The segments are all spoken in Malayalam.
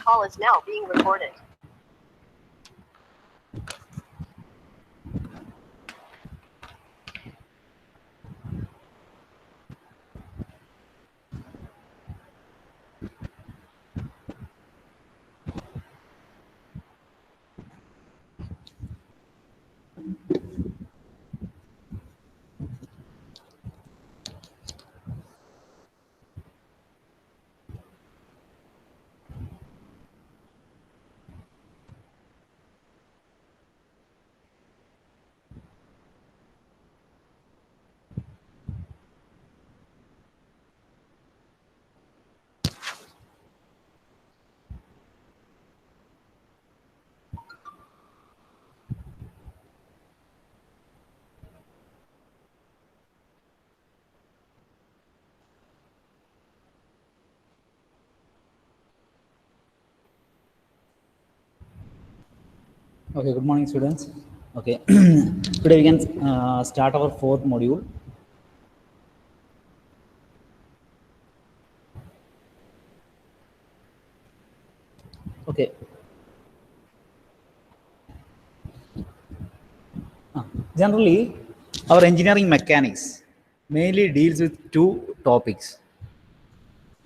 call is now being recorded. Okay, good morning, students. Okay, today we can start our fourth module. Okay. Generally, our engineering mechanics mainly deals with two topics: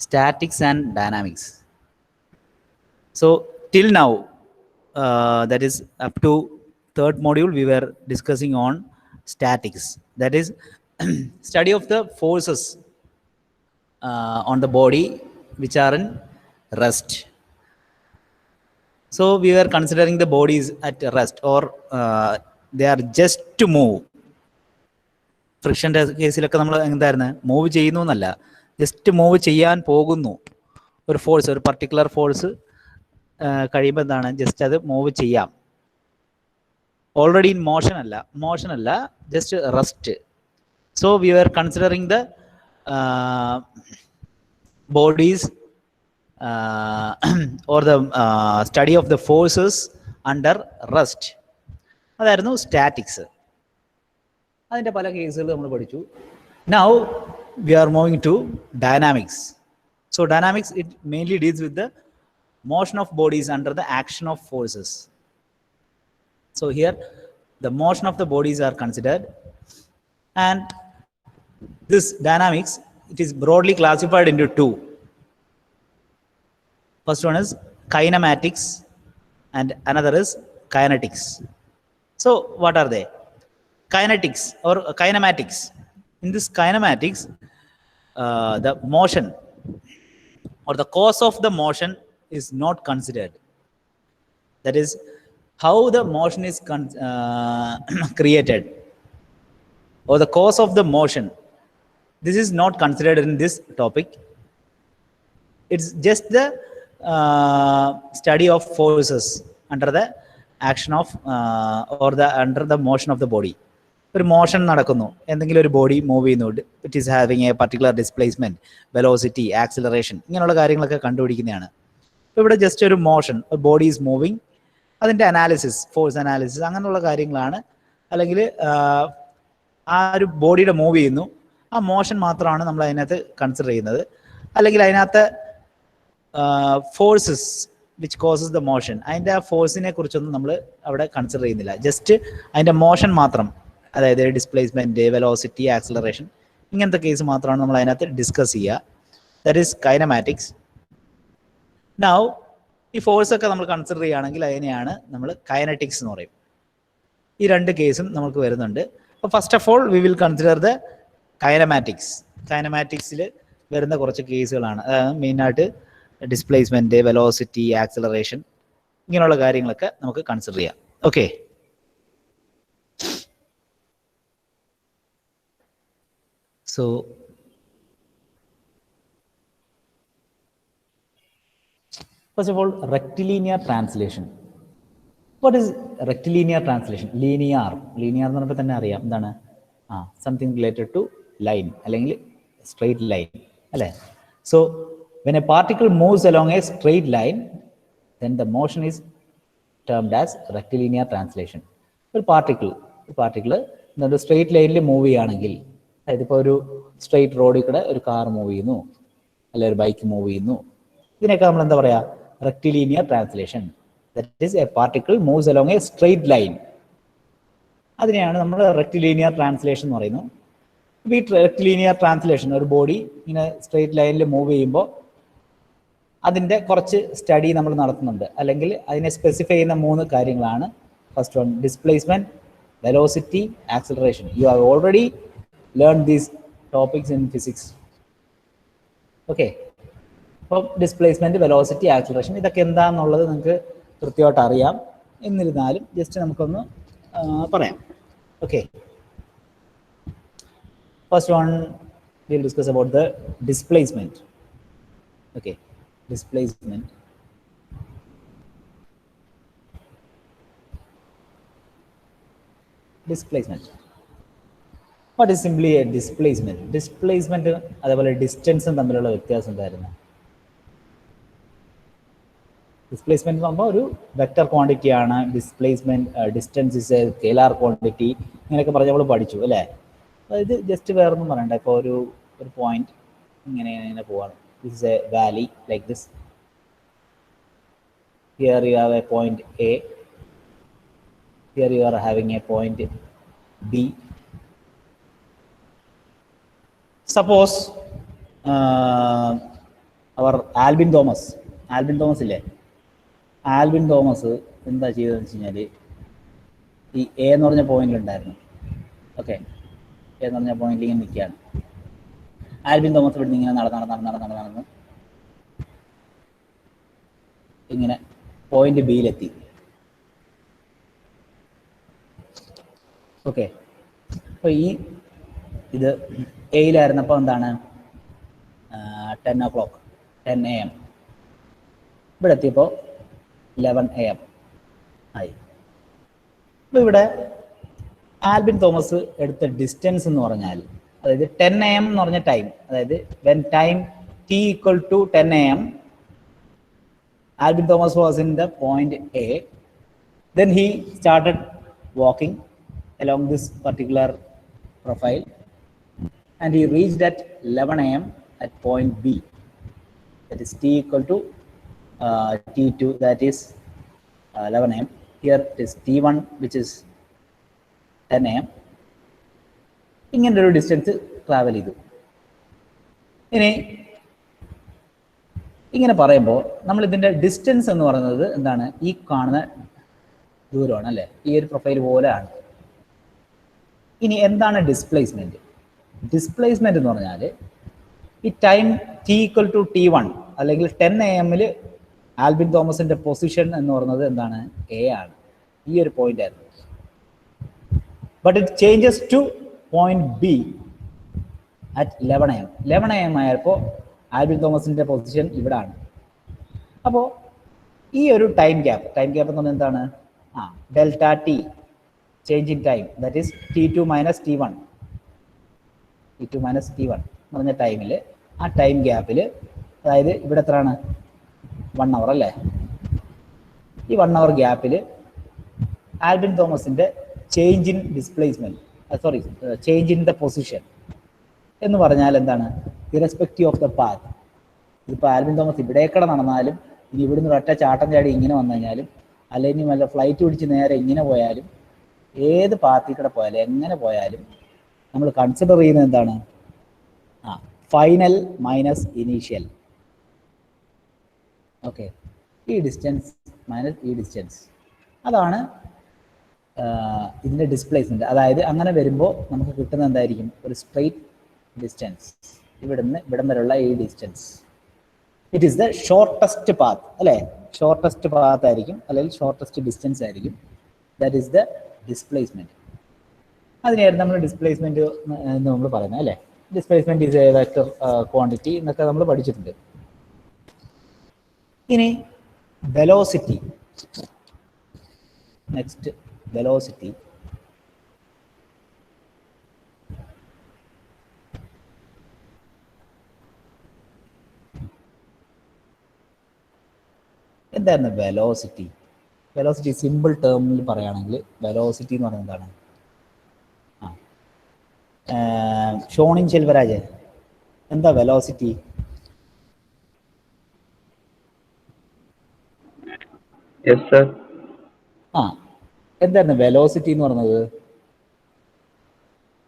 statics and dynamics. So till now, that is up to third module, we were discussing on statics. That is study of the forces on the body which are in rest. So we were considering the bodies at rest, or they are just to move. ഫ്രിക്ഷൻ്റെ കേസിലൊക്കെ നമ്മൾ എന്തായിരുന്നു, മൂവ് ചെയ്യുന്നു എന്നല്ല, ജസ്റ്റ് മൂവ് ചെയ്യാൻ പോകുന്നു. ഒരു ഫോഴ്സ്, ഒരു പർട്ടിക്കുലർ ഫോഴ്സ് കഴിയുമ്പോൾ എന്താണ്, ജസ്റ്റ് അത് മൂവ് ചെയ്യാം. ഓൾറെഡി ഇൻ മോഷൻ അല്ല, just rest. So we R considering the bodies or the study of the forces under rest. അതായിരുന്നു സ്റ്റാറ്റിക്സ്. അതിൻ്റെ പല കേസുകൾ നമ്മൾ പഠിച്ചു. Now we are moving to dynamics. So dynamics, it mainly deals with the motion of bodies under the action of forces. So here the motion of the bodies are considered, and this dynamics, it is broadly classified into two. First one is kinematics and another is kinetics. So what are they? Kinetics or kinematics. In this kinematics, the motion or the cause of the motion is not considered. That is how the motion is created, or the cause of the motion. This is not considered in this topic. It's just the study of forces under the action of or the under the motion of the body. ഒരു മോഷൻ നടക്കുന്നു, എന്തെങ്കിലും ഒരു ബോഡി മൂവ് ചെയ്യുന്നുണ്ട്, it is having A particular displacement, velocity, acceleration, ഇങ്ങനെയുള്ള കാര്യങ്ങളൊക്കെ കണ്ടുപിടിക്കുന്നതാണ്. ഇപ്പോൾ ഇവിടെ ജസ്റ്റ് ഒരു മോഷൻ, ബോഡി ഈസ് മൂവിങ്, അതിൻ്റെ അനാലിസിസ്, ഫോഴ്സ് അനാലിസിസ്, അങ്ങനെയുള്ള കാര്യങ്ങളാണ്. അല്ലെങ്കിൽ ആ ഒരു ബോഡിയുടെ മൂവ് ചെയ്യുന്നു, ആ മോഷൻ മാത്രമാണ് നമ്മൾ അതിനകത്ത് കൺസിഡർ ചെയ്യുന്നത്. അല്ലെങ്കിൽ അതിനകത്ത് forces which causes the motion, അതിൻ്റെ ആ ഫോഴ്സിനെ കുറിച്ചൊന്നും നമ്മൾ അവിടെ കൺസിഡർ ചെയ്യുന്നില്ല. ജസ്റ്റ് അതിൻ്റെ മോഷൻ മാത്രം, അതായത് ഡിസ്പ്ലേസ്മെൻറ്റ്, വെലോസിറ്റി, ആക്സിലറേഷൻ, ഇങ്ങനത്തെ കേസ് മാത്രമാണ് നമ്മൾ അതിനകത്ത് ഡിസ്കസ് ചെയ്യുക. That is kinematics. നൗ ഈ ഫോഴ്സൊക്കെ നമ്മൾ കൺസിഡർ ചെയ്യുകയാണെങ്കിൽ അതിനെയാണ് നമ്മൾ കൈനറ്റിക്സ് എന്ന് പറയും. ഈ രണ്ട് കേസും നമുക്ക് വരുന്നുണ്ട്. അപ്പോൾ first of all we will consider the kinematics. കൈനമാറ്റിക്സിൽ വരുന്ന കുറച്ച് കേസുകളാണ്, മെയിനായിട്ട് ഡിസ്പ്ലേസ്മെൻറ്റ്, വെലോസിറ്റി, ആക്സിലറേഷൻ, ഇങ്ങനെയുള്ള കാര്യങ്ങളൊക്കെ നമുക്ക് കൺസിഡർ ചെയ്യാം. Okay, so first of all, rectilinear translation. What is rectilinear translation? Linear എന്ന് പറഞ്ഞപ്പോൾ തന്നെ അറിയാം എന്താണ്, സംതിങ് റിലേറ്റഡ് ടു ലൈൻ അല്ലെങ്കിൽ സ്ട്രെയിറ്റ് ലൈൻ അല്ലേ. So when a particle moves along a straight line, then the motion is termed as rectilinear translation. ഒരു പാർട്ടിക്കിൾ എന്താണ് സ്ട്രെയിറ്റ് ലൈനിൽ മൂവ് ചെയ്യുകയാണെങ്കിൽ, അതായത് ഇപ്പോൾ ഒരു സ്ട്രെയിറ്റ് റോഡിൽ കൂടെ ഒരു കാർ മൂവ് ചെയ്യുന്നു, അല്ലെങ്കിൽ ഒരു ബൈക്ക് മൂവ് ചെയ്യുന്നു, ഇതിനൊക്കെ നമ്മൾ എന്താ പറയുക, rectilinear translation. That is, a particle moves along a straight line. അതിനെയാണ് നമ്മൾ റെക്ടിലീനിയർ ട്രാൻസ്ലേഷൻ എന്ന് പറയുന്നത്. ഈ റെക്ടിലീനിയർ ട്രാൻസ്ലേഷൻ ഒരു ബോഡി ഇങ്ങനെ സ്ട്രെയിറ്റ് ലൈനിൽ മൂവ് ചെയ്യുമ്പോൾ അതിൻ്റെ കുറച്ച് സ്റ്റഡി നമ്മൾ നടത്തുന്നുണ്ട്, അല്ലെങ്കിൽ അതിനെ സ്പെസിഫൈ ചെയ്യുന്ന 3 കാര്യങ്ങളാണ്. First one displacement, velocity, acceleration. You have already learn these topics in physics. Okay, അപ്പോൾ ഡിസ്പ്ലേസ്മെന്റ്, വെലോസിറ്റി, ആക്സിലറേഷൻ ഇതൊക്കെ എന്താണെന്നുള്ളത് നിങ്ങൾക്ക് കൃത്യമായിട്ട് അറിയാം. എന്നിരുന്നാലും ജസ്റ്റ് നമുക്കൊന്ന് പറയാം. Okay, first one we'll discuss about the displacement. Okay, displacement. What is simply a displacement? Displacement അതേപോലെ ഡിസ്റ്റൻസും തമ്മിലുള്ള വ്യത്യാസം എന്തായിരുന്നു? ഡിസ്പ്ലേസ്മെന്റ് എന്ന് പറയുമ്പോൾ ഒരു വെക്ടർ ക്വാണ്ടിറ്റി ആണ്. Displacement, distance is A scalar quantity, ഇങ്ങനെയൊക്കെ പറഞ്ഞ് നമ്മൾ പഠിച്ചു അല്ലേ? അതായത് ജസ്റ്റ് വേറൊന്നും പറയണ്ട. ഇപ്പോൾ ഒരു പോയിന്റ് ഇങ്ങനെ പോവാണ്. This is a valley like this. Here you have a point A, here you are having a point B. Suppose അവർ ആൽബിൻ തോമസ് ഇല്ലേ, ആൽബിൻ തോമസ് എന്താ ചെയ്തതെന്ന് വെച്ച് കഴിഞ്ഞാൽ ഈ എ എന്ന് പറഞ്ഞ പോയിന്റ് ഉണ്ടായിരുന്നു. ഓക്കെ, എ എന്ന് പറഞ്ഞ പോയിന്റിൽ ഇങ്ങനെ നിൽക്കുകയാണ്. ആൽബിൻ തോമസ് ഇവിടുന്ന് ഇങ്ങനെ നടന്ന് ഇങ്ങനെ പോയിന്റ് ബിയിലെത്തി. ഓക്കെ, അപ്പോൾ ഇത് എയിലായിരുന്നപ്പോൾ എന്താണ് 10 o'clock 10 AM. ഇവിടെ എത്തിയപ്പോൾ 11 AM ആയി. അപ്പോൾ ഇവിടെ ആൽബിൻ തോമസ് എടുത്ത ഡിസ്റ്റൻസ് എന്ന് പറഞ്ഞാൽ, അതായത് 10 AM എന്ന് പറഞ്ഞ ടൈം, അതായത് when time t equal to 10 AM, Albin Thomas was in the point A. Then he started walking along this particular profile, and he reached at 11 AM at point B. That is t equal to T2, that is 11 AM. Here it is T1, which is 10 AM. ഇങ്ങനെ ഒരു ഡിസ്റ്റൻസ് ട്രാവൽ ചെയ്തു. ഇനി ഇങ്ങനെ പറയുമ്പോൾ നമ്മൾ ഇതിൻ്റെ ഡിസ്റ്റൻസ് എന്ന് പറയുന്നത് എന്താണ്? ഈ കാണുന്ന ദൂരമാണ് അല്ലേ? ഈ ഒരു പ്രൊഫൈൽ പോലെയാണ്. ഇനി എന്താണ് ഡിസ്പ്ലേസ്മെന്റ്? ഡിസ്പ്ലേസ്മെന്റ് എന്ന് പറഞ്ഞാൽ ഈ time t equal to T1 അല്ലെങ്കിൽ 10 AM ആൽബിൻ തോമസിന്റെ പൊസിഷൻ എന്ന് പറയുന്നത് എന്താണ്? എ ആണ്. ഈ ഒരു പോയിന്റ് ആയിരുന്നു. But it changes two point B at 11 AM. 11 AM ആയപ്പോൾ ആൽബിൻ തോമസിന്റെ പൊസിഷൻ ഇവിടെ ആണ്. അപ്പോൾ ഈ ഒരു ടൈം ഗ്യാപ്പ് എന്ന് പറഞ്ഞാൽ എന്താണ്? Delta T, change in time, that is T2 minus T1 എന്ന് പറഞ്ഞ ടൈമിൽ, ആ ടൈം ഗ്യാപ്പിൽ, അതായത് ഇവിടെ എത്രയാണ്? 1 hour അല്ലേ? ഈ 1 hour ഗ്യാപ്പിൽ ആൽബിൻ തോമസിന്റെ change in displacement, change in the position എന്ന് പറഞ്ഞാൽ എന്താണ്? Irrespective of the path. ഇതിപ്പോൾ ആൽബിൻ തോമസ് ഇവിടേക്കടെ നടന്നാലും, ഇനി ഇവിടുന്ന് ഒറ്റ ചാട്ടം ചാടി ഇങ്ങനെ വന്നു കഴിഞ്ഞാലും, അല്ലെങ്കിൽ വല്ല ഫ്ലൈറ്റ് പിടിച്ച് നേരെ ഇങ്ങനെ പോയാലും, ഏത് പാത്തിൽ കൂടെ പോയാലും, എങ്ങനെ പോയാലും നമ്മൾ കൺസിഡർ ചെയ്യുന്നത് എന്താണ്? Final minus initial. ഓക്കെ, ഈ ഡിസ്റ്റൻസ് മൈനസ് ഈ ഡിസ്റ്റൻസ്, അതാണ് ഇതിൻ്റെ ഡിസ്പ്ലേസ്മെന്റ്. അതായത് അങ്ങനെ വരുമ്പോൾ നമുക്ക് കിട്ടുന്ന എന്തായിരിക്കും? ഒരു സ്ട്രെയിറ്റ് ഡിസ്റ്റൻസ്. ഇവിടുന്ന് ഇവിടം വരെയുള്ള ഈ distance, it is the shortest path അല്ലേ? ഷോർട്ടസ്റ്റ് പാത്ത് ആയിരിക്കും, അല്ലെങ്കിൽ ഷോർട്ടസ്റ്റ് ഡിസ്റ്റൻസ് ആയിരിക്കും. That is the displacement. അതിനായിരുന്നു നമ്മൾ ഡിസ്പ്ലേസ്മെന്റ് എന്ന് നമ്മൾ പറയുന്നത് അല്ലേ? Displacement is a vector quantity എന്നൊക്കെ നമ്മൾ പഠിച്ചിട്ടുണ്ട്. ഇനി വെലോസിറ്റി. Next velocity. എന്തായിരുന്നു വെലോസിറ്റി? വെലോസിറ്റി സിമ്പിൾ ടേമിൽ പറയുകയാണെങ്കിൽ വെലോസിറ്റി എന്ന് പറയുന്നത് എന്താണ്? ഷോണിൻ ചെൽവരാജ്, എന്താ വെലോസിറ്റി? Yes sir. ആ, എന്തായിരുന്നു വെലോസിറ്റി എന്ന് പറഞ്ഞത്?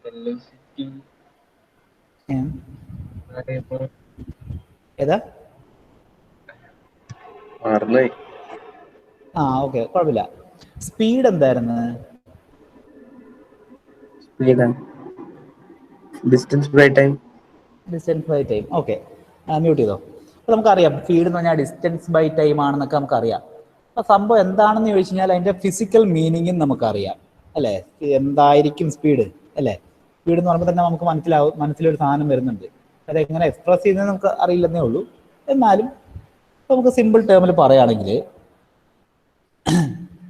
വെലോസിറ്റി ഏതാ? മറന്നുപോയി. ആ ഓക്കെ, കുഴപ്പമില്ല. സ്പീഡ് എന്തായിരുന്നു? Speed distance by time. Distance by time. Okay, mute ചെയ്തോ. അപ്പോൾ നമുക്കറിയാം സ്പീഡ് എന്ന് പറഞ്ഞാൽ ഡിസ്റ്റൻസ് ബൈ ടൈം ആണെന്നൊക്കെ നമുക്കറിയാം. അപ്പോൾ സംഭവം എന്താണെന്ന് ചോദിച്ചു കഴിഞ്ഞാൽ അതിൻ്റെ ഫിസിക്കൽ മീനിങ്ങും നമുക്കറിയാം അല്ലേ? എന്തായിരിക്കും സ്പീഡ് അല്ലേ? സ്പീഡ് എന്ന് പറയുമ്പോൾ തന്നെ നമുക്ക് മനസ്സിലൊരു സാധനം വരുന്നുണ്ട്. അതെങ്ങനെ എക്സ്പ്രസ് ചെയ്യുന്നത് നമുക്ക് അറിയില്ലെന്നേ ഉള്ളൂ. എന്നാലും നമുക്ക് സിമ്പിൾ ടേമിൽ പറയുകയാണെങ്കിൽ,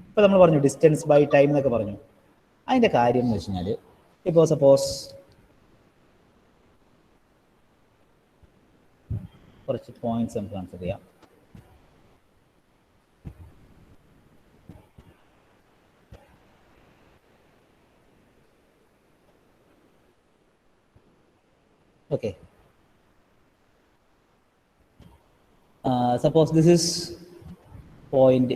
ഇപ്പോൾ നമ്മൾ പറഞ്ഞു ഡിസ്റ്റൻസ് ബൈ ടൈം എന്നൊക്കെ പറഞ്ഞു. അതിൻ്റെ കാര്യം എന്ന് വെച്ച് കഴിഞ്ഞാൽ, ഇപ്പോൾ സപ്പോസ് കുറച്ച് പോയിന്റ്സ് നമുക്ക് കൺസിഡർ ചെയ്യാം. Okay, suppose this is point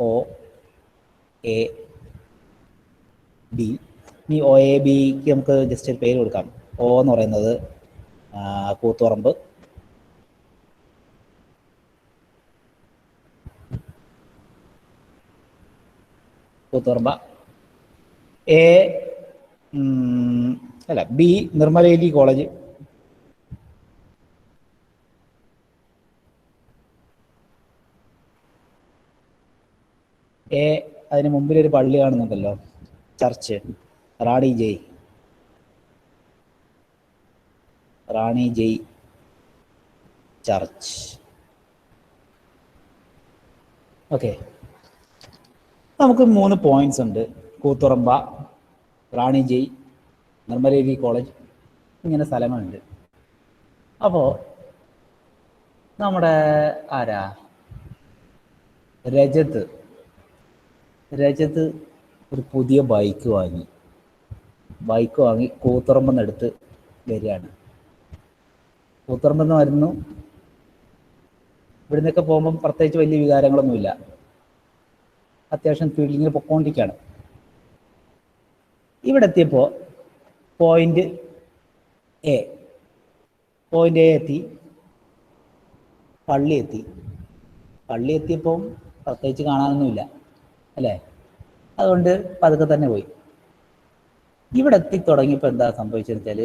O A B. ഈ ഒ എ ബിക്ക് നമുക്ക് ജസ്റ്റ് ഒരു പേര് കൊടുക്കാം. O എന്ന് പറയുന്നത് കൂത്തുപറമ്പ്, എ അല്ല ബി നിർമ്മലേലി കോളേജ്, എ അതിന് മുമ്പിലൊരു പള്ളി കാണുന്നുണ്ടല്ലോ, ചർച്ച്, റാണി ജയ് ചർച്ച്. ഓക്കെ, നമുക്ക് 3 പോയിന്റ്സ് ഉണ്ട്. കൂത്തുറമ്പ, റാണി ജയ്, നിർമ്മലേലി കോളേജ്, ഇങ്ങനെ സ്ഥലങ്ങളുണ്ട്. അപ്പോൾ നമ്മുടെ ആരാ രജത്ത് ഒരു പുതിയ ബൈക്ക് വാങ്ങി കൂത്തുറമ്പെന്നെടുത്ത് വരികയാണ്. കൂത്തുറമ്പെന്ന് വരുന്നു. ഇവിടുന്നൊക്കെ പോകുമ്പം പ്രത്യേകിച്ച് വലിയ വികാരങ്ങളൊന്നുമില്ല, അത്യാവശ്യം സ്പീഡിൽ ഇങ്ങനെ പൊക്കോണ്ടിരിക്കുകയാണ്. ഇവിടെ എത്തിയപ്പോൾ പോയിന്റ് എ എത്തി, പള്ളി എത്തിയപ്പോൾ പ്രത്യേകിച്ച് കാണാനൊന്നുമില്ല അല്ലേ? അതുകൊണ്ട് പതുക്കെ തന്നെ പോയി. ഇവിടെ എത്തിത്തുടങ്ങിയപ്പോൾ എന്താ സംഭവിച്ചതെന്ന് വെച്ചാൽ,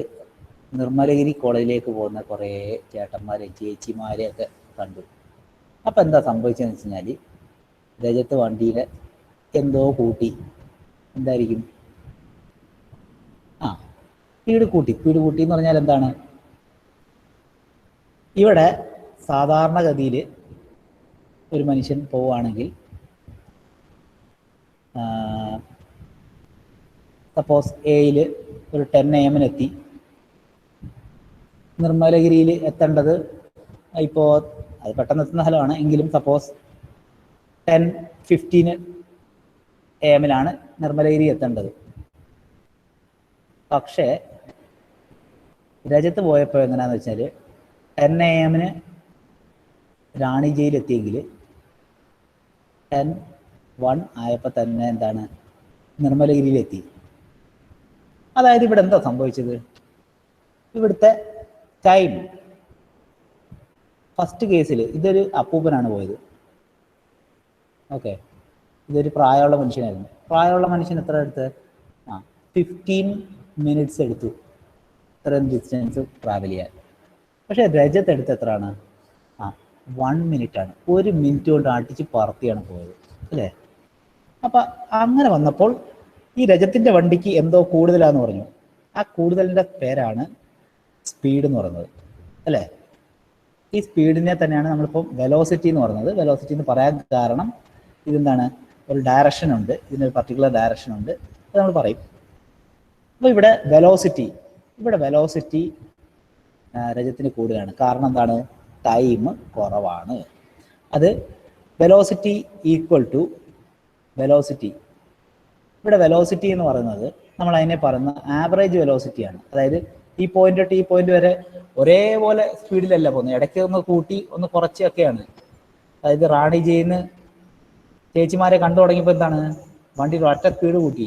നിർമ്മലഗിരി കോളേജിലേക്ക് പോകുന്ന കുറേ ചേട്ടന്മാരെ ചേച്ചിമാരെയൊക്കെ കണ്ടു. അപ്പം എന്താ സംഭവിച്ചതെന്ന് വെച്ച് കഴിഞ്ഞാൽ, രജത്ത് വണ്ടിയിൽ എന്തോ കൂട്ടി. എന്തായിരിക്കും? സ്പീഡ് കൂട്ടി എന്ന് പറഞ്ഞാൽ എന്താണ്? ഇവിടെ സാധാരണഗതിയിൽ ഒരു മനുഷ്യൻ പോവുകയാണെങ്കിൽ, സപ്പോസ് എയിൽ ഒരു 10 AM എത്തി, നിർമ്മലഗിരിയിൽ എത്തേണ്ടത് ഇപ്പോൾ അത് പെട്ടെന്ന് എത്തുന്ന സ്ഥലമാണ് എങ്കിലും സപ്പോസ് 10:15 AM നിർമ്മലഗിരി എത്തേണ്ടത്. പക്ഷേ രജത്ത് പോയപ്പോൾ എങ്ങനെയാണെന്ന് വെച്ചാൽ 10 AM റാണി ജയിൽ എത്തിയെങ്കിൽ 10:01 ആയപ്പോൾ തന്നെ എന്താണ്, നിർമ്മലഗിരിയിലെത്തി. അതായത് ഇവിടെ എന്താ സംഭവിച്ചത്? ഇവിടുത്തെ ടൈം, ഫസ്റ്റ് കേസിൽ ഇതൊരു അപ്പൂപ്പനാണ് പോയത്. ഓക്കെ, ഇതൊരു പ്രായമുള്ള മനുഷ്യനായിരുന്നു. പ്രായമുള്ള മനുഷ്യൻ എത്ര എടുത്ത്? 15 minutes എടുത്തു ഇത്രയും ഡിസ്റ്റൻസ് ട്രാവൽ ചെയ്യാൻ. പക്ഷേ രജത്ത് എടുത്ത് എത്രയാണ്? 1 minute ആണ്. 1 minute കൊണ്ട് അടിച്ച് പറത്തിയാണ് പോയത് അല്ലേ? അപ്പം അങ്ങനെ വന്നപ്പോൾ ഈ രജത്തിൻ്റെ വണ്ടിക്ക് എന്തോ കൂടുതലാന്ന് പറഞ്ഞു. ആ കൂടുതലിൻ്റെ പേരാണ് സ്പീഡ് എന്ന് പറയുന്നത് അല്ലേ? ഈ സ്പീഡിനെ തന്നെയാണ് നമ്മളിപ്പോൾ വെലോസിറ്റി എന്ന് പറയുന്നത്. വെലോസിറ്റി എന്ന് പറയാൻ കാരണം ഇതെന്താണ്, ഒരു ഡയറക്ഷൻ ഉണ്ട്, ഇതിനൊരു പർട്ടിക്കുലർ ഡയറക്ഷൻ ഉണ്ട്, അത് നമ്മൾ പറയും. അപ്പോൾ ഇവിടെ വെലോസിറ്റി രജത്തിന് കൂടുതലാണ്. കാരണം എന്താണ്? ടൈം കുറവാണ്. അത് വെലോസിറ്റി ഈക്വൽ ടു വെലോസിറ്റി. ഇവിടെ വെലോസിറ്റി എന്ന് പറയുന്നത് നമ്മൾ അതിനെ പറയുന്ന ആവറേജ് വെലോസിറ്റിയാണ്. അതായത് ഈ പോയിന്റ് തൊട്ട് ഈ പോയിന്റ് വരെ ഒരേപോലെ സ്പീഡിലല്ല പോകുന്നത്, ഇടയ്ക്ക് ഒന്ന് കൂട്ടി ഒന്ന് കുറച്ചൊക്കെയാണ്. അതായത് റാണി ജയിന്ന് ചേച്ചിമാരെ കണ്ടു തുടങ്ങിയപ്പോൾ എന്താണ്, വണ്ടി ഒറ്റ സ്പീഡ് കൂട്ടി.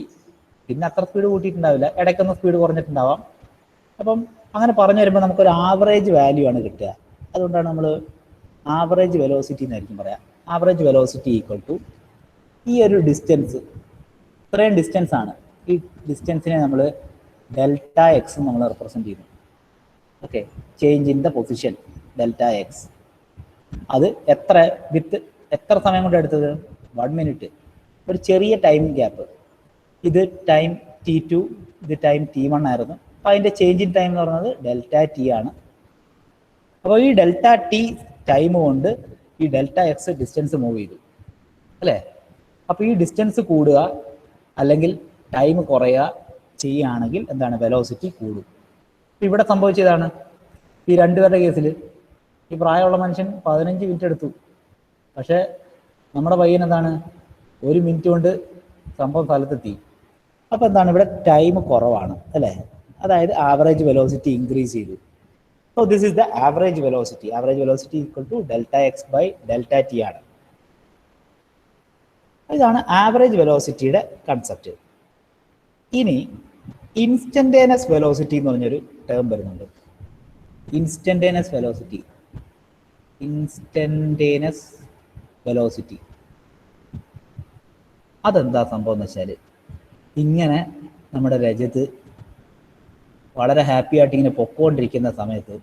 പിന്നെ അത്ര സ്പീഡ് കൂട്ടിയിട്ടുണ്ടാവില്ല, ഇടയ്ക്കൊന്ന് സ്പീഡ് കുറഞ്ഞിട്ടുണ്ടാവാം. അപ്പം അങ്ങനെ പറഞ്ഞു വരുമ്പോൾ നമുക്കൊരു ആവറേജ് വാല്യൂ ആണ് കിട്ടുക. അതുകൊണ്ടാണ് നമ്മൾ ആവറേജ് വെലോസിറ്റി എന്നായിരിക്കും പറയാം. ആവറേജ് വെലോസിറ്റി ഈക്വൽ ടു ഈ ഒരു ഡിസ്റ്റൻസ്, ഇത്രയും ഡിസ്റ്റൻസ് ആണ്. ഈ ഡിസ്റ്റൻസിനെ നമ്മൾ ഡെൽറ്റ എക്സ് നമ്മൾ റെപ്രസെൻറ്റ് ചെയ്യുന്നു. Okay, change in the position delta X. അത് എത്ര സമയം കൊണ്ട് എടുത്തത്? 1 മിനിറ്റ്. ഒരു ചെറിയ ടൈം ഗ്യാപ്പ്. ഇത് ടൈം T2, ഇത് ടൈം T1 ആയിരുന്നു. അപ്പോൾ അതിൻ്റെ ചേഞ്ച് ഇൻ ടൈം എന്ന് പറയുന്നത് ഡെൽറ്റ ടി ആണ്. അപ്പോൾ ഈ ഡെൽറ്റ ടി ടൈം കൊണ്ട് ഈ ഡെൽറ്റ എക്സ് ഡിസ്റ്റൻസ് മൂവ് ചെയ്തു അല്ലേ? അപ്പോൾ ഈ ഡിസ്റ്റൻസ് കൂടുക അല്ലെങ്കിൽ ടൈം കുറയുക ചെയ്യുകയാണെങ്കിൽ എന്താണ്, വെലോസിറ്റി കൂടും. ഇവിടെ സംഭവിച്ചതാണ് ഈ രണ്ടുപേരുടെ കേസിൽ. ഈ പ്രായമുള്ള മനുഷ്യൻ 15 മിനിറ്റ് എടുത്തു, പക്ഷേ നമ്മുടെ പയ്യൻ എന്താണ് 1 മിനിറ്റ് കൊണ്ട് സംഭവം സ്ഥലത്തെത്തി. അപ്പോൾ എന്താണ്, ഇവിടെ ടൈം കുറവാണ് അല്ലേ? അതായത് ആവറേജ് വെലോസിറ്റി ഇൻക്രീസ് ചെയ്തു. So this is the average velocity. Average velocity equal to delta X by delta T ആണ്. ഇതാണ് ആവറേജ് വെലോസിറ്റിയുടെ കൺസെപ്റ്റ്. ഇനി ഇൻസ്റ്റന്റേനിയസ് വെലോസിറ്റി എന്ന് പറഞ്ഞൊരു ടേം വരുന്നുണ്ട്. Instantaneous velocity. ഇൻസ്റ്റന്റേനിയസ് വെലോസിറ്റി അതെന്താ സംഭവം എന്ന് വെച്ചാൽ, ഇങ്ങനെ നമ്മുടെ രജത്ത് വളരെ ഹാപ്പി ആയിട്ട് ഇങ്ങനെ പൊക്കോണ്ടിരിക്കുന്ന സമയത്ത്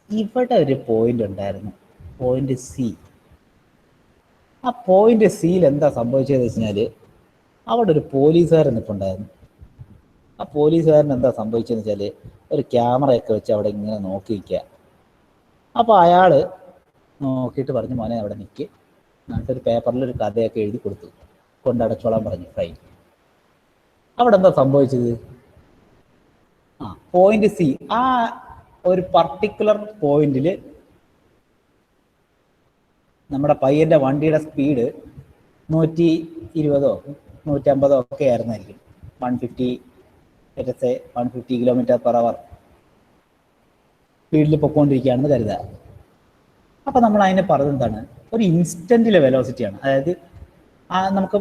ഇവിടെ ഒരു പോയിന്റ് ഉണ്ടായിരുന്നു, പോയിന്റ് സി. ആ പോയിന്റ് സിയിൽ എന്താ സംഭവിച്ചതെന്ന് വെച്ച് കഴിഞ്ഞാൽ അവിടെ ഒരു പോലീസുകാരൻ നിൽപ്പുണ്ടായിരുന്നു. ആ പോലീസുകാരൻ എന്താ സംഭവിച്ചതെന്ന് വെച്ചാൽ ഒരു ക്യാമറയൊക്കെ വെച്ച് അവിടെ ഇങ്ങനെ നോക്കി നിൽക്കുക. അപ്പോൾ അയാൾ നോക്കിയിട്ട് പറഞ്ഞു, മോനെ അവിടെ നിൽക്ക്, എന്നിട്ടൊരു പേപ്പറിൽ ഒരു കഥയൊക്കെ എഴുതി കൊടുത്തു, കൊണ്ടടച്ചോളാൻ പറഞ്ഞു, ഫൈൻ. അവിടെ എന്താ സംഭവിച്ചത്? പോയിന്റ് സി, ആ ഒരു പർട്ടിക്കുലർ പോയിന്റിൽ നമ്മുടെ പയ്യന്റെ വണ്ടിയുടെ സ്പീഡ് 120 150 ഒക്കെ ആയിരുന്നായിരിക്കും. 150 km/h സ്പീഡിൽ പൊക്കോണ്ടിരിക്കുകയാണെന്ന് കരുതുക. അപ്പം നമ്മൾ അതിനെ പറഞ്ഞത് എന്താണ്, ഒരു ഇൻസ്റ്റന്റിലെ വെലോസിറ്റിയാണ്. അതായത് നമുക്ക്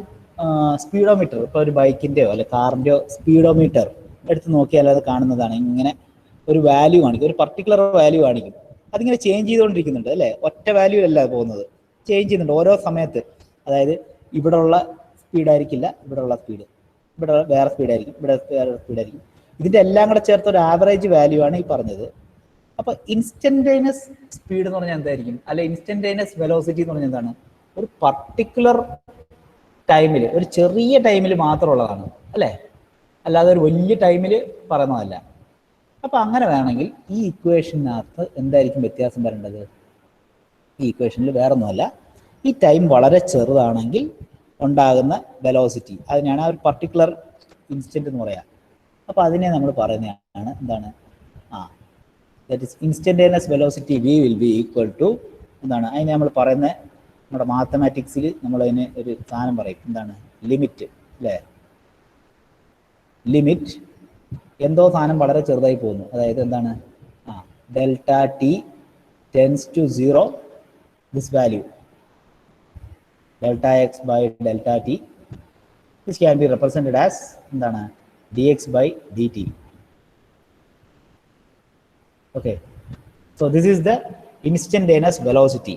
സ്പീഡോമീറ്റർ, ഇപ്പോൾ ഒരു ബൈക്കിൻ്റെയോ അല്ലെ കാറിൻ്റെയോ സ്പീഡോമീറ്റർ എടുത്ത് നോക്കിയാൽ അത് കാണുന്നതാണ്. ഇങ്ങനെ ഒരു വാല്യൂ കാണിക്കും, ഒരു പർട്ടിക്കുലർ വാല്യൂ കാണിക്കും. അതിങ്ങനെ ചേഞ്ച് ചെയ്തുകൊണ്ടിരിക്കുന്നുണ്ട് അല്ലേ? ഒറ്റ വാല്യൂ അല്ല പോകുന്നത്, ചേഞ്ച് ചെയ്യുന്നുണ്ട് ഓരോ സമയത്ത്. അതായത് ഇവിടെ ഉള്ള സ്പീഡായിരിക്കില്ല ഇവിടെ ഉള്ള സ്പീഡ്, ഇവിടെ വേറെ സ്പീഡായിരിക്കും, ഇവിടെ വേറെ സ്പീഡായിരിക്കും. ഇതിൻ്റെ എല്ലാം കൂടെ ചേർത്ത് ഒരു ആവറേജ് വാല്യൂ ആണ് ഈ പറഞ്ഞത്. അപ്പോൾ ഇൻസ്റ്റന്റേനിയസ് സ്പീഡ് എന്ന് പറഞ്ഞാൽ എന്തായിരിക്കും, അല്ലെ ഇൻസ്റ്റന്റേനിയസ് വെലോസിറ്റി എന്ന് പറഞ്ഞാൽ എന്താണ്, ഒരു പർട്ടിക്കുലർ ടൈമിൽ, ഒരു ചെറിയ ടൈമിൽ മാത്രമുള്ളതാണ് അല്ലേ? അല്ലാതെ ഒരു വലിയ ടൈമിൽ പറയുന്നതല്ല. അപ്പം അങ്ങനെ വേണമെങ്കിൽ ഈ ഇക്വേഷനകത്ത് എന്തായിരിക്കും വ്യത്യാസം വരേണ്ടത്? ഈ ഇക്വേഷനിൽ വേറെ ഒന്നുമല്ല, ഈ ടൈം വളരെ ചെറുതാണെങ്കിൽ ഉണ്ടാകുന്ന വെലോസിറ്റി, അതിനാണ് ആ ഒരു പർട്ടിക്കുലർ ഇൻസ്റ്റന്റ് എന്ന് പറയാം. അപ്പോൾ അതിനെ നമ്മൾ പറയുന്നതാണ് എന്താണ്, that is instantaneous velocity we will be equal to എന്താണ്, അതിനെ നമ്മൾ പറയുന്ന നമ്മുടെ മാത്തമാറ്റിക്സിൽ നമ്മളതിന് ഒരു സാധനം പറയും, എന്താണ്, ലിമിറ്റ് അല്ലേ? ലിമിറ്റ് എന്തോ സാധനം വളരെ ചെറുതായി പോകുന്നു, അതായത് എന്താണ്, delta t tends to 0, this value delta X by delta t, this can be represented as എന്താണ്, d x by d t. Okay, so this is the instantaneous velocity.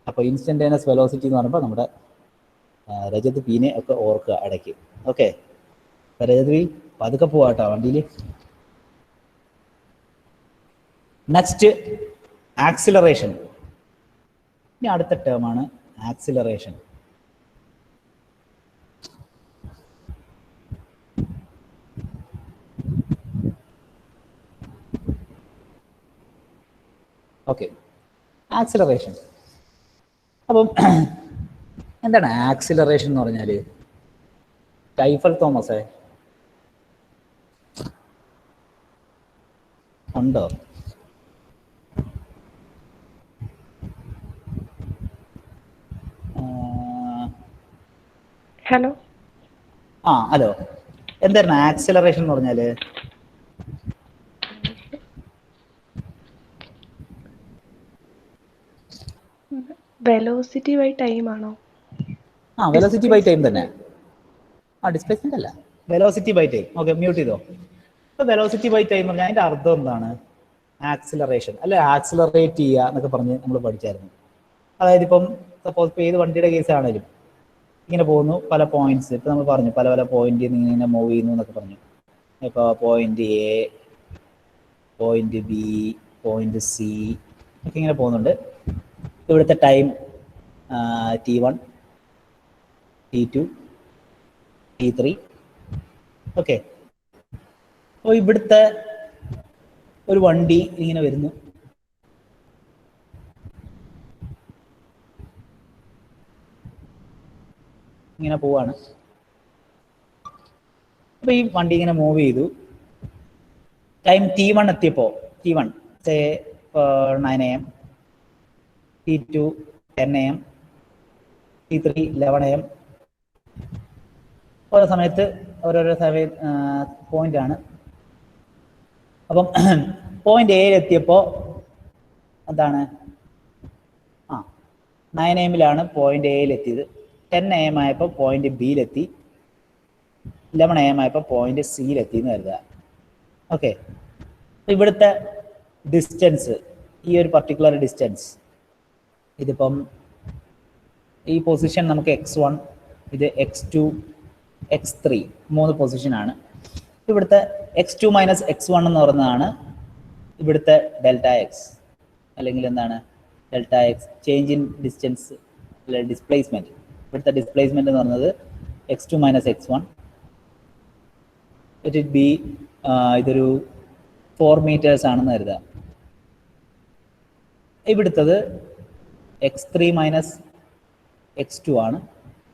അപ്പോൾ ഇൻസ്റ്റന്റേനിയസ് വെലോസിറ്റി എന്ന് പറയുമ്പോൾ നമ്മുടെ രജത് പീനെ ഒക്കെ ഓർക്കുക ഇടയ്ക്ക്. ഓക്കെ, രജത് പി പതുക്കെ പോവാട്ടോ വണ്ടിയിൽ. Next acceleration. ഇനി അടുത്ത ടേമാണ് ആക്സിലറേഷൻ. Okay, acceleration. അപ്പം എന്താണ് ആക്സിലറേഷൻ എന്ന് പറഞ്ഞാൽ? ടൈഫൽ തോമസേ ഉണ്ടോ? ഹലോ. ഹലോ, എന്തായിരുന്നു ആക്സിലറേഷൻ എന്ന് പറഞ്ഞാല്? വെലോസിറ്റി ബൈ ടൈം ആണോ? വെലോസിറ്റി ബൈ ടൈം തന്നെ. ഡിസ്പ്ലേസ്മെന്റ് അല്ല, velocity by time. Okay, mute ചെയ്തോ. ഇപ്പൊ വെലോസിറ്റി ബൈ ടൈം പറഞ്ഞാൽ അതിന്റെ അർത്ഥം എന്താണ്? ആക്സിലറേഷൻ അല്ലെ, ആക്സിലറേറ്റ് ചെയ്യുക എന്നൊക്കെ പറഞ്ഞ് നമ്മൾ പഠിച്ചായിരുന്നു. അതായത് ഇപ്പം സപ്പോസ് ഇപ്പൊ ഏത് വണ്ടിയുടെ കേസ് ആണെങ്കിലും ഇങ്ങനെ പോകുന്നു, പല പോയിന്റ്സ് ഇപ്പൊ നമ്മൾ പറഞ്ഞു, പല പല പോയിന്റ് ഇങ്ങനെ മൂവ് ചെയ്യുന്നു എന്നൊക്കെ പറഞ്ഞു. ഇപ്പൊ point A, point B, point C ഒക്കെ ഇങ്ങനെ പോകുന്നുണ്ട്. ഇവിടുത്തെ time T1, T2, T3. Okay, അപ്പോൾ ഇവിടുത്തെ ഒരു വണ്ടി ഇങ്ങനെ വരുന്നു, ഇങ്ങനെ പോവാണ്. അപ്പൊ ഈ വണ്ടി ഇങ്ങനെ മൂവ് ചെയ്തു. ടൈം T1 എത്തിയപ്പോ, T1 say 9 AM, T2 10 AM, T3 11 AM. ഓരോ സമയത്ത് ഓരോരോ പോയിന്റ് ആണ്. അപ്പം പോയിന്റ് എയിൽ എത്തിയപ്പോ എന്താണ്, 9 AM പോയിന്റ് എയിൽ എത്തിയത്. 10 AM ആയപ്പോൾ പോയിന്റ് ബിയിലെത്തി. 11 AM ആയപ്പോൾ പോയിന്റ് സിയിലെത്തി എന്ന് കരുതുക. ഓക്കെ, ഇവിടുത്തെ ഡിസ്റ്റൻസ്, ഈ ഒരു പർട്ടിക്കുലർ ഡിസ്റ്റൻസ്, ഇതിപ്പം ഈ പൊസിഷൻ നമുക്ക് x1, ഇത് x2, x3 3 പൊസിഷനാണ്. ഇവിടുത്തെ x2 മൈനസ് x1 എന്ന് പറയുന്നതാണ് ഇവിടുത്തെ ഡെൽറ്റ എക്സ്, അല്ലെങ്കിൽ എന്താണ് delta X, change in distance അല്ലെ ഡിസ്പ്ലേസ്മെന്റ്. ഇവിടുത്തെ ഡിസ്പ്ലേസ്മെന്റ് എന്ന് പറയുന്നത് x2 minus x1. It be ഇതൊരു 4 മീറ്റേഴ്സ് ആണെന്ന് കരുതാം. ഇവിടുത്തത് x3 മൈനസ് x2 ആണ്,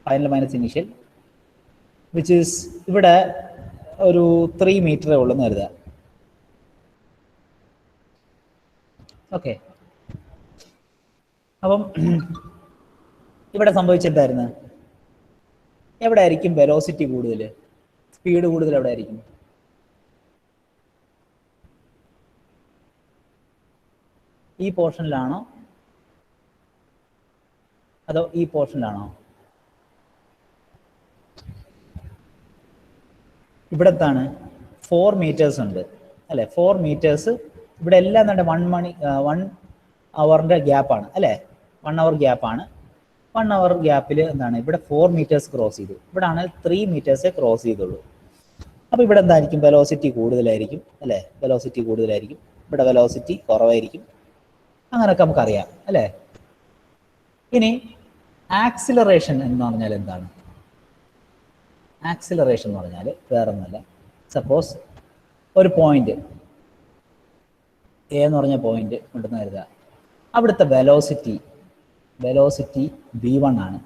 final minus initial, which is ഇവിടെ ഒരു 3 മീറ്ററേ ഉള്ളെന്ന് കരുതാം. ഓക്കെ, അപ്പം ഇവിടെ സംഭവിച്ചെന്തായിരുന്നു? എവിടെ ആയിരിക്കും വെലോസിറ്റി കൂടുതൽ, സ്പീഡ് കൂടുതൽ എവിടെ ആയിരിക്കും? ഈ പോർഷനിലാണോ അതോ ഈ പോർഷനിലാണോ? ഇവിടത്താണ് 4 മീറ്റേഴ്സ് ഉണ്ട് അല്ലെ. 4 മീറ്റേഴ്സ് ഇവിടെ എല്ലാം തന്നെ 1 അവറിന്റെ ഗ്യാപ്പാണ് അല്ലെ. 1 അവർ ഗ്യാപ്പാണ്. 1 അവർ ഗ്യാപ്പിൽ എന്താണ് ഇവിടെ 4 മീറ്റേഴ്സ് ക്രോസ് ചെയ്തു. ഇവിടെ ആണ് 3 മീറ്റേഴ്സേ ക്രോസ് ചെയ്തുള്ളൂ. അപ്പൊ ഇവിടെ എന്തായിരിക്കും? വെലോസിറ്റി കൂടുതലായിരിക്കും അല്ലെ. വെലോസിറ്റി കൂടുതലായിരിക്കും, ഇവിടെ വെലോസിറ്റി കുറവായിരിക്കും. അങ്ങനെയൊക്കെ നമുക്കറിയാം അല്ലെ. ഇനി ആക്സിലറേഷൻ എന്ന് പറഞ്ഞാൽ എന്താണ്? ആക്സിലറേഷൻ എന്ന് പറഞ്ഞാൽ വേറൊന്നുമല്ല. സപ്പോസ് ഒരു പോയിന്റ് എ എന്ന് പറഞ്ഞ പോയിന്റ് ഉണ്ടെന്ന് കരുതുക. അവിടുത്തെ വെലോസിറ്റി v1 ആണ്.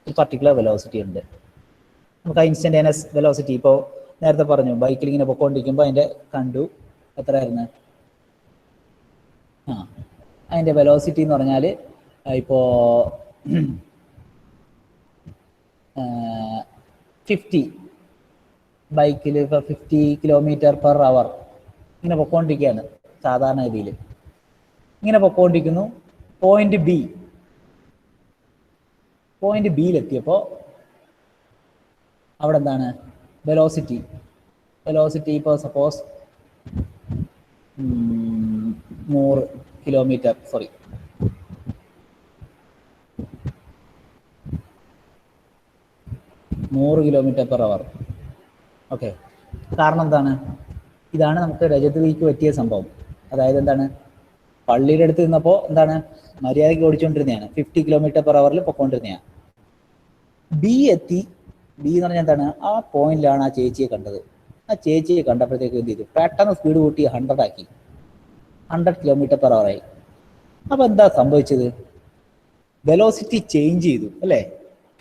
ഒരു പർട്ടിക്കുലർ വെലോസിറ്റി ഉണ്ട്. നമുക്ക് ആ ഇൻസ്റ്റന്റേനിയസ് വെലോസിറ്റി ഇപ്പോൾ നേരത്തെ പറഞ്ഞു, ബൈക്കിൽ ഇങ്ങനെ പൊക്കോണ്ടിരിക്കുമ്പോൾ അതിൻ്റെ കണ്ടു എത്രയായിരുന്നു? അതിൻ്റെ വെലോസിറ്റി എന്ന് പറഞ്ഞാൽ ഇപ്പോൾ 50 ബൈക്കിൽ ഇപ്പോൾ 50 km/h ഇങ്ങനെ പൊക്കോണ്ടിരിക്കുകയാണ് സാധാരണ രീതിയിൽ. ഇങ്ങനെ പൊക്കോണ്ടിരിക്കുന്നു. പോയിന്റ് ബിയിലെത്തിയപ്പോൾ അവിടെ എന്താണ്? വെലോസിറ്റി ഇപ്പോൾ സപ്പോസ് 100 km/h. ഓക്കെ, കാരണം എന്താണ്? ഇതാണ് നമുക്ക് രജതീക്ക് പറ്റിയ സംഭവം. അതായത് എന്താണ്? പള്ളിയുടെ അടുത്ത് നിന്നപ്പോൾ എന്താണ് മര്യാദയ്ക്ക് ഓടിച്ചുകൊണ്ടിരുന്നതാണ്, 50 km/h പൊക്കോണ്ടിരുന്നതാണ്. ബി എത്തി. ബി എന്ന് പറഞ്ഞാൽ എന്താണ്? ആ പോയിന്റിലാണ് ആ ചേച്ചിയെ കണ്ടത്. ആ ചേച്ചിയെ കണ്ടപ്പോഴത്തേക്ക് എന്ത് ചെയ്തു? പെട്ടെന്ന് സ്പീഡ് കൂട്ടി 100 ആക്കി. 100 km/h ആയി. അപ്പൊ എന്താ സംഭവിച്ചത്? വെലോസിറ്റി ചേഞ്ച് ചെയ്തു അല്ലേ.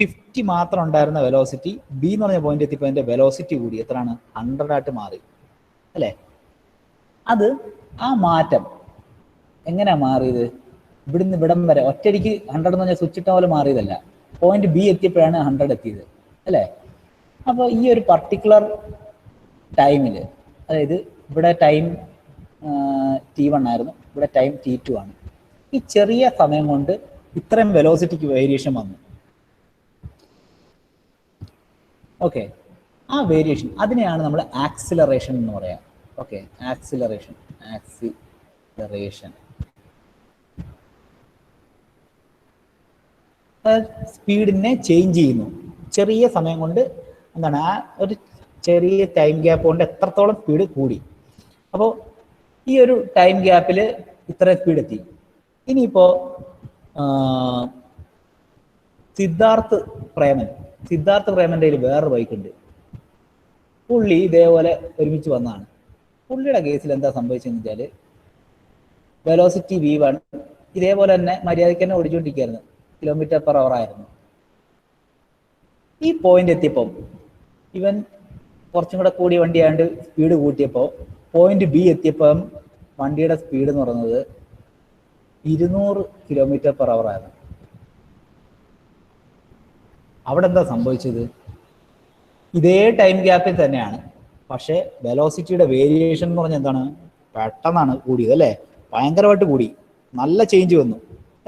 50 മാത്രം ഉണ്ടായിരുന്ന വെലോസിറ്റി ബി എന്ന് പറഞ്ഞ പോയിന്റ് എത്തിയപ്പോൾ അതിന്റെ വെലോസിറ്റി കൂടി എത്രയാണ്? 100 ആയിട്ട് മാറി അല്ലേ. അത് ആ മാറ്റം എങ്ങനെയാ മാറിയത്? ഇവിടുന്ന് ഇവിടം വരെ ഒറ്റയടിക്ക് 100 എന്ന് പറഞ്ഞാൽ സ്വിച്ച് ഇട്ട പോലെ മാറിയതല്ല. പോയിന്റ് ബി എത്തിയപ്പോഴാണ് 100 എത്തിയത് അല്ലേ. അപ്പോൾ ഈ ഒരു പർട്ടിക്കുലർ ടൈമിൽ, അതായത് ഇവിടെ ടൈം T1 ആയിരുന്നു, ഇവിടെ ടൈം T2 ആണ്. ഈ ചെറിയ സമയം കൊണ്ട് ഇത്രയും വെലോസിറ്റിക്ക് വേരിയേഷൻ വന്നു. ഓക്കെ, ആ വേരിയേഷൻ അതിനെയാണ് നമ്മൾ ആക്സിലറേഷൻ എന്ന് പറയാം. ഓക്കെ, ആക്സിലറേഷൻ സ്പീഡിനെ ചേഞ്ച് ചെയ്യുന്നു ചെറിയ സമയം കൊണ്ട്. എന്താണ് ആ ഒരു ചെറിയ ടൈം ഗ്യാപ്പ് കൊണ്ട് എത്രത്തോളം സ്പീഡ് കൂടി. അപ്പോൾ ഈ ഒരു ടൈം ഗ്യാപ്പിൽ ഇത്ര സ്പീഡ് എത്തി. ഇനിയിപ്പോൾ സിദ്ധാർത്ഥ് പ്രേമൻ്റെ കയ്യിൽ വേറൊരു ബൈക്ക് ഉണ്ട്. പുള്ളി ഇതേപോലെ ഒരുമിച്ച് വന്നതാണ്. പുള്ളിയുടെ കേസിൽ എന്താ സംഭവിച്ചതെന്ന് വെച്ചാൽ വെലോസിറ്റി V1 ഇതേപോലെ തന്നെ മര്യാദയ്ക്ക് തന്നെ ഓടിച്ചുകൊണ്ടിരിക്കുകയായിരുന്നു, km/h ആയിരുന്നു. ഈ പോയിന്റ് എത്തിയപ്പോൾ ഇവൻ കുറച്ചും കൂടെ കൂടിയ വണ്ടിയാണ്ട് സ്പീഡ് കൂട്ടിയപ്പോൾ പോയിന്റ് B എത്തിയപ്പം വണ്ടിയുടെ സ്പീഡ് എന്ന് പറയുന്നത് 200 km/h ആയിരുന്നു. അവിടെ എന്താ സംഭവിച്ചത്? ഇതേ ടൈം ഗ്യാപ്പിൽ തന്നെയാണ്, പക്ഷേ വെലോസിറ്റിയുടെ വേരിയേഷൻ എന്ന് പറഞ്ഞാൽ എന്താണ്, പെട്ടെന്നാണ് കൂടിയത് അല്ലേ, ഭയങ്കരമായിട്ട് കൂടി, നല്ല ചേഞ്ച് വന്നു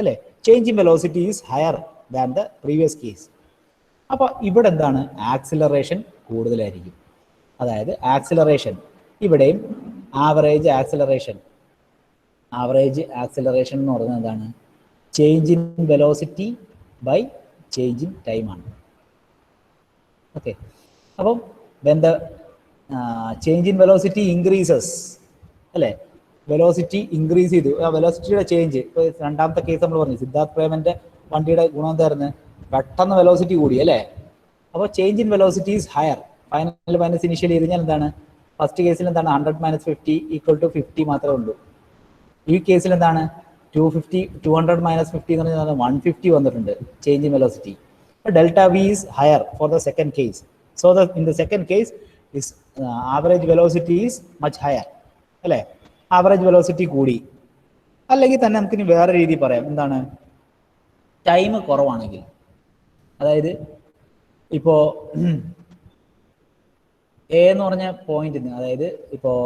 അല്ലേ. Change in velocity is higher than the previous case. അപ്പോൾ ഇവിടെ എന്താണ്, ആക്സിലറേഷൻ കൂടുതലായിരിക്കും. അതായത് ആക്സിലറേഷൻ ഇവിടെയും ആവറേജ് ആക്സിലറേഷൻ എന്ന് പറയുന്നത് എന്താണ്, change in velocity by change in time ആണ്. ഓക്കെ, അപ്പം when the change in velocity increases അല്ലേ, വെലോസിറ്റി ഇൻക്രീസ് ചെയ്തു, ആ വെലോസിറ്റിയുടെ ചേഞ്ച്. ഇപ്പോൾ രണ്ടാമത്തെ കേസ് നമ്മൾ പറഞ്ഞു, സിദ്ധാർത്ഥ് പ്രേമൻ്റെ വണ്ടിയുടെ ഗുണം എന്തായിരുന്നു, പെട്ടെന്ന് വെലോസിറ്റി കൂടി അല്ലേ. അപ്പോൾ change in velocity is higher. Final minus initial ചെയ്ത് എന്താണ്, ഫസ്റ്റ് കേസിൽ എന്താണ് 100 - 50 = 50 മാത്രമേ ഉള്ളൂ. ഈ കേസിൽ എന്താണ് 200 - 50 എന്ന് പറഞ്ഞാൽ 150 വന്നിട്ടുണ്ട് change in velocity. Delta V is higher for the second case. So in the second case is average velocity is much higher അല്ലേ, ആവറേജ് വെലോസിറ്റി കൂടി. അല്ലെങ്കിൽ തന്നെ നമുക്ക് ഇനി വേറെ രീതി പറയാം, എന്താണ്, ടൈം കുറവാണെങ്കിൽ, അതായത് ഇപ്പോൾ എ എന്ന് പറഞ്ഞ പോയിന്റിന്, അതായത് ഇപ്പോൾ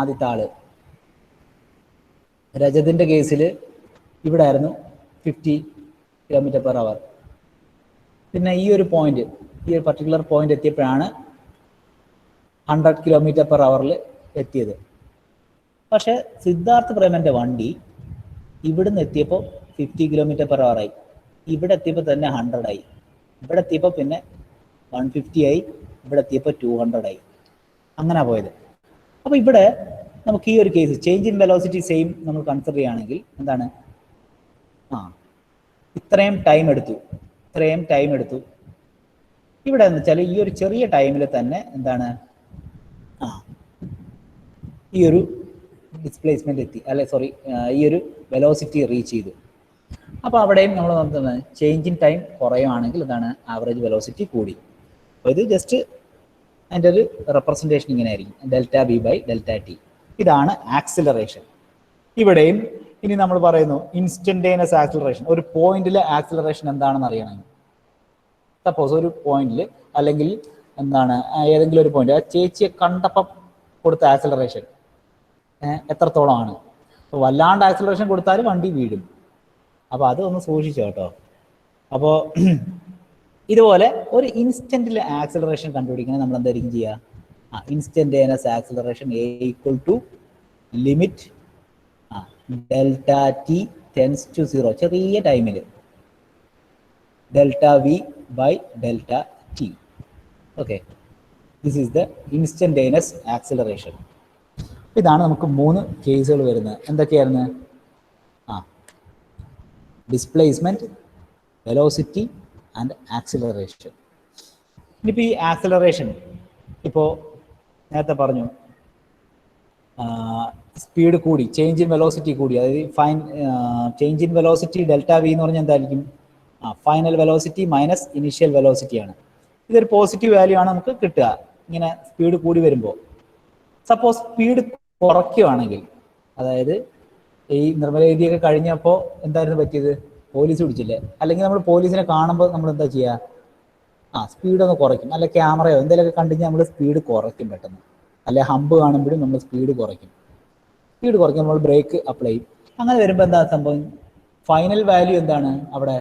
ആദ്യത്തെ ആള് രജതിൻ്റെ കേസിൽ ഇവിടെ ആയിരുന്നു 50 km/h. പിന്നെ ഈ ഒരു പോയിന്റ്, ഈ ഒരു പർട്ടിക്കുലർ പോയിന്റ് എത്തിയപ്പോഴാണ് 100 km/h എത്തിയത്. പക്ഷെ സിദ്ധാർത്ഥ് പ്രേമൻ്റെ വണ്ടി ഇവിടുന്ന് എത്തിയപ്പോൾ 50 km/h ആയി, ഇവിടെ എത്തിയപ്പോൾ തന്നെ 100 ആയി, ഇവിടെ എത്തിയപ്പോൾ പിന്നെ 150 ആയി, ഇവിടെ എത്തിയപ്പോൾ 200 ആയി, അങ്ങനെ പോയത്. അപ്പോൾ ഇവിടെ നമുക്ക് ഈ ഒരു case change in velocity same നമ്മൾ കൺസിഡർ ചെയ്യുകയാണെങ്കിൽ എന്താണ്, ഇത്രയും ടൈം എടുത്തു. ഇവിടെ എന്ന് വെച്ചാൽ ഈ ഒരു ചെറിയ ടൈമിൽ തന്നെ എന്താണ്, ഈ ഒരു ഡിസ്പ്ലേസ്മെന്റ് എത്തി, അല്ലെ സോറി, ഈ ഒരു വെലോസിറ്റി റീച്ച് ചെയ്തു. അപ്പോൾ അവിടെയും നമ്മൾ നോക്കുന്നത് ചേഞ്ച് ഇൻ ടൈം കുറയുകയാണെങ്കിൽ എന്താണ്, ആവറേജ് വെലോസിറ്റി കൂടി. അപ്പോൾ ഇത് ജസ്റ്റ് അതിൻ്റെ ഒരു റെപ്രസെൻറ്റേഷൻ ഇങ്ങനെ ആയിരിക്കും, ΔV/ΔT. ഇതാണ് ആക്സിലറേഷൻ. ഇവിടെയും ഇനി നമ്മൾ പറയുന്നു ഇൻസ്റ്റന്റേനിയസ് ആക്സിലറേഷൻ. ഒരു പോയിന്റിലെ ആക്സിലറേഷൻ എന്താണെന്ന് അറിയണമെങ്കിൽ, സപ്പോസ് ഒരു പോയിന്റിൽ അല്ലെങ്കിൽ എന്താണ് ഏതെങ്കിലും ഒരു പോയിന്റ്, ആ ചേച്ചിയെ കണ്ടപ്പം കൊടുത്ത ആക്സിലറേഷൻ എത്രത്തോളമാണ്. അപ്പോൾ വല്ലാണ്ട് ആക്സിലറേഷൻ കൊടുത്താൽ വണ്ടി വീഴും. അപ്പോൾ അത് ഒന്ന് സൂക്ഷിച്ചോ കേട്ടോ. അപ്പോൾ ഇതുപോലെ ഒരു ഇൻസ്റ്റന്റിലെ ആക്സിലറേഷൻ കണ്ടുപിടിക്കണേ നമ്മൾ എന്തായിരിക്കും ചെയ്യുക, ഇൻസ്റ്റന്റേനിയസ് ആക്സിലറേഷൻ = ലിമിറ്റ് ΔT → 0, ചെറിയ ടൈമിൽ ΔV/ΔT. Okay, this is the instantaneous acceleration. ഇതാണ് നമുക്ക് 3 കേസുകൾ വരുന്നത്. എന്തൊക്കെയായിരുന്നു, ഡിസ്പ്ലേസ്മെന്റ്, വെലോസിറ്റി ആൻഡ് ആക്സിലറേഷൻ. ഇനിയിപ്പോൾ ഈ ആക്സിലറേഷൻ ഇപ്പോൾ നേരത്തെ പറഞ്ഞു, സ്പീഡ് കൂടി, ചേഞ്ച് ഇൻ വെലോസിറ്റി കൂടി, അതായത് ചേഞ്ച് ഇൻ വെലോസിറ്റി ΔV എന്ന് പറഞ്ഞാൽ എന്തായിരിക്കും, ഫൈനൽ വെലോസിറ്റി മൈനസ് ഇനീഷ്യൽ വെലോസിറ്റിയാണ്. ഇതൊരു പോസിറ്റീവ് വാല്യൂ ആണ് നമുക്ക് കിട്ടുക ഇങ്ങനെ സ്പീഡ് കൂടി വരുമ്പോൾ. സപ്പോസ് സ്പീഡ് കുറയ്ക്കുകയാണെങ്കിൽ, അതായത് ഈ നിർമ്മല രീതിയൊക്കെ കഴിഞ്ഞപ്പോൾ എന്തായിരുന്നു പറ്റിയത്, പോലീസ് പിടിച്ചില്ലേ, അല്ലെങ്കിൽ നമ്മൾ പോലീസിനെ കാണുമ്പോൾ നമ്മൾ എന്താ ചെയ്യുക, സ്പീഡൊന്ന് കുറയ്ക്കും, അല്ലെ ക്യാമറയോ എന്തെങ്കിലുമൊക്കെ കണ്ടുകഴിഞ്ഞാൽ നമ്മൾ സ്പീഡ് കുറയ്ക്കും പെട്ടെന്ന്, അല്ലെ ഹമ്പ് കാണുമ്പോഴും നമ്മൾ സ്പീഡ് കുറയ്ക്കും നമ്മൾ ബ്രേക്ക് അപ്ലൈ ചെയ്യും. അങ്ങനെ വരുമ്പോൾ എന്താ സംഭവം, ഫൈനൽ വാല്യൂ എന്താണ് അവിടെ?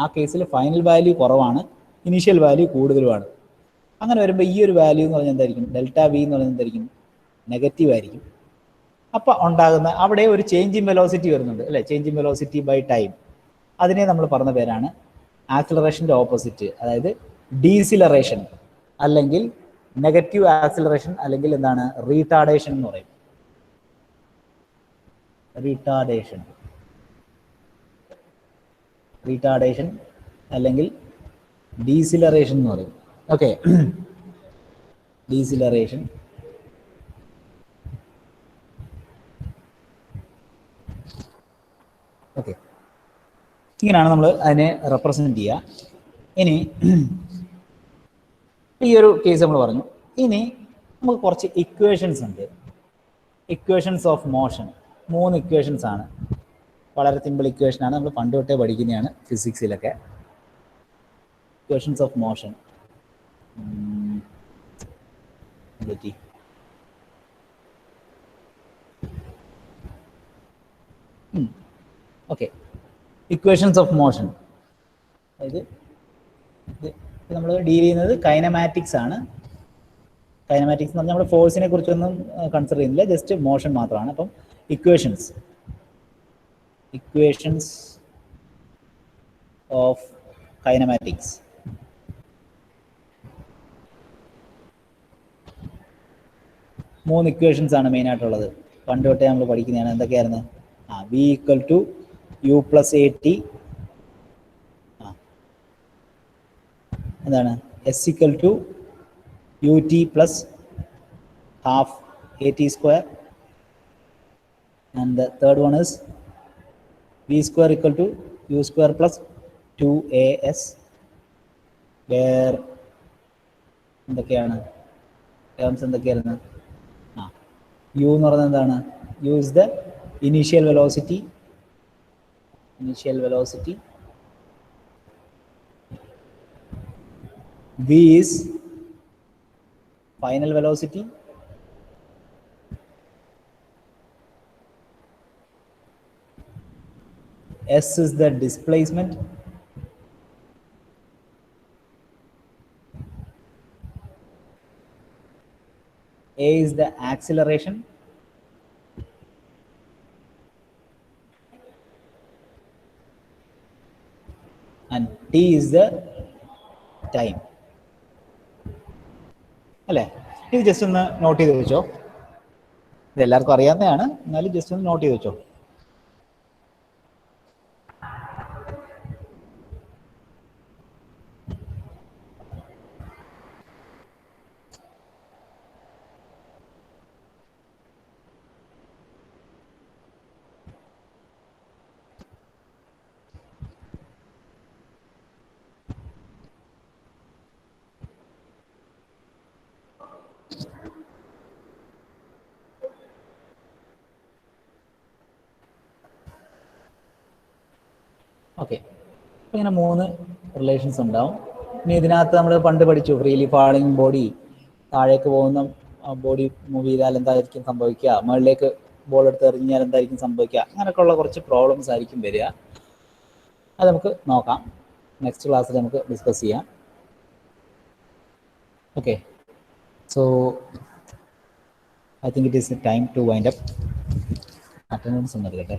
ആ കേസിൽ ഫൈനൽ വാല്യൂ കുറവാണ്, ഇനീഷ്യൽ വാല്യൂ കൂടുതലുമാണ്. അങ്ങനെ വരുമ്പോൾ ഈ ഒരു വാല്യൂ എന്ന് പറഞ്ഞാൽ എന്തായിരിക്കും? ഡെൽറ്റ വി എന്ന് പറയുന്നത് എന്തായിരിക്കും? നെഗറ്റീവ് ആയിരിക്കും. അപ്പോൾ ഉണ്ടാകുന്ന അവിടെ ഒരു ചേഞ്ച് ഇൻ വെലോസിറ്റി വരുന്നുണ്ട് അല്ലേ? Change in velocity by time. അതിനെ നമ്മൾ പറഞ്ഞ പേരാണ് ആക്സിലറേഷൻ്റെ ഓപ്പോസിറ്റ്, അതായത് ഡീസിലറേഷൻ അല്ലെങ്കിൽ നെഗറ്റീവ് ആക്സിലറേഷൻ, അല്ലെങ്കിൽ എന്താണ്? റീടാർഡേഷൻ എന്ന് പറയും. റീടാർഡേഷൻ അല്ലെങ്കിൽ ഡീസിലറേഷൻ എന്ന് പറയും. Okay, deceleration. ഓക്കെ, ഇങ്ങനെയാണ് നമ്മൾ അതിനെ റെപ്രസെൻറ്റ് ചെയ്യുക. ഇനി ഈ ഒരു കേസ് നമ്മൾ പറഞ്ഞു. ഇനി നമുക്ക് കുറച്ച് ഇക്വേഷൻസ് ഉണ്ട്, ഇക്വേഷൻസ് ഓഫ് മോഷൻ. 3 ഇക്വേഷൻസ് ആണ്. വളരെ സിമ്പിൾ ഇക്വേഷനാണ്, നമ്മൾ പണ്ട് തൊട്ടേ പഠിക്കുന്നതാണ് ഫിസിക്സിലൊക്കെ. Equations of motion. Okay, equations of motion. അതായത് നമ്മൾ ഡീൽ ചെയ്യുന്നത് കൈനമാറ്റിക്സ് ആണ്. കൈനമാറ്റിക്സ് എന്ന് പറഞ്ഞാൽ നമ്മൾ ഫോഴ്സിനെ കുറിച്ചൊന്നും കൺസിഡർ ചെയ്യുന്നില്ല, ജസ്റ്റ് മോഷൻ മാത്രമാണ്. അപ്പം ഇക്വേഷൻസ് ഓഫ് കൈനമാറ്റിക്സ്. മൂന്ന് ഇക്വേഷൻസ് ആണ് മെയിൻ ആയിട്ടുള്ളത്. പണ്ട് തൊട്ടേ നമ്മൾ പഠിക്കുന്നതാണ്. എന്തൊക്കെയായിരുന്നു? V equal to u plus a t, എന്താണ്? S equal to u t plus half a t square, and the third one is v square equal to u square plus 2as, where എന്തൊക്കെയാണ് ടേംസ്? എന്തൊക്കെയായിരുന്നു? യു എന്ന് പറയുന്നത് എന്താണ്? U is the initial velocity, v is final velocity, s is the displacement, a is the acceleration, and t is the time. അല്ലേ? ഇത് ജസ്റ്റ് ഒന്ന് നോട്ട് ചെയ്ത് വെച്ചോ. ഇത് എല്ലാവർക്കും അറിയാവുന്നതാണ്, എന്നാലും ജസ്റ്റ് ഒന്ന് നോട്ട് ചെയ്ത് വെച്ചോ. ഓക്കെ, അപ്പോൾ ഇങ്ങനെ 3 റിലേഷൻസ് ഉണ്ടാവും. ഇനി ഇതിനകത്ത് നമ്മൾ പണ്ട് പഠിച്ചു ഫ്രീലി ഫാളിങ് ബോഡി, താഴേക്ക് പോകുന്ന ബോഡി മൂവ് ചെയ്താൽ എന്തായിരിക്കും സംഭവിക്കുക, മുകളിലേക്ക് ബോൾ എടുത്ത് എറിഞ്ഞാൽ എന്തായിരിക്കും സംഭവിക്കുക, അങ്ങനെയൊക്കെയുള്ള കുറച്ച് പ്രോബ്ലംസ് ആയിരിക്കും വരിക. അത് നമുക്ക് നോക്കാം, നെക്സ്റ്റ് ക്ലാസ്സിൽ നമുക്ക് ഡിസ്കസ് ചെയ്യാം. Okay, so I think it is time to wind up. Attendance ഒന്ന് എടുക്കട്ടെ.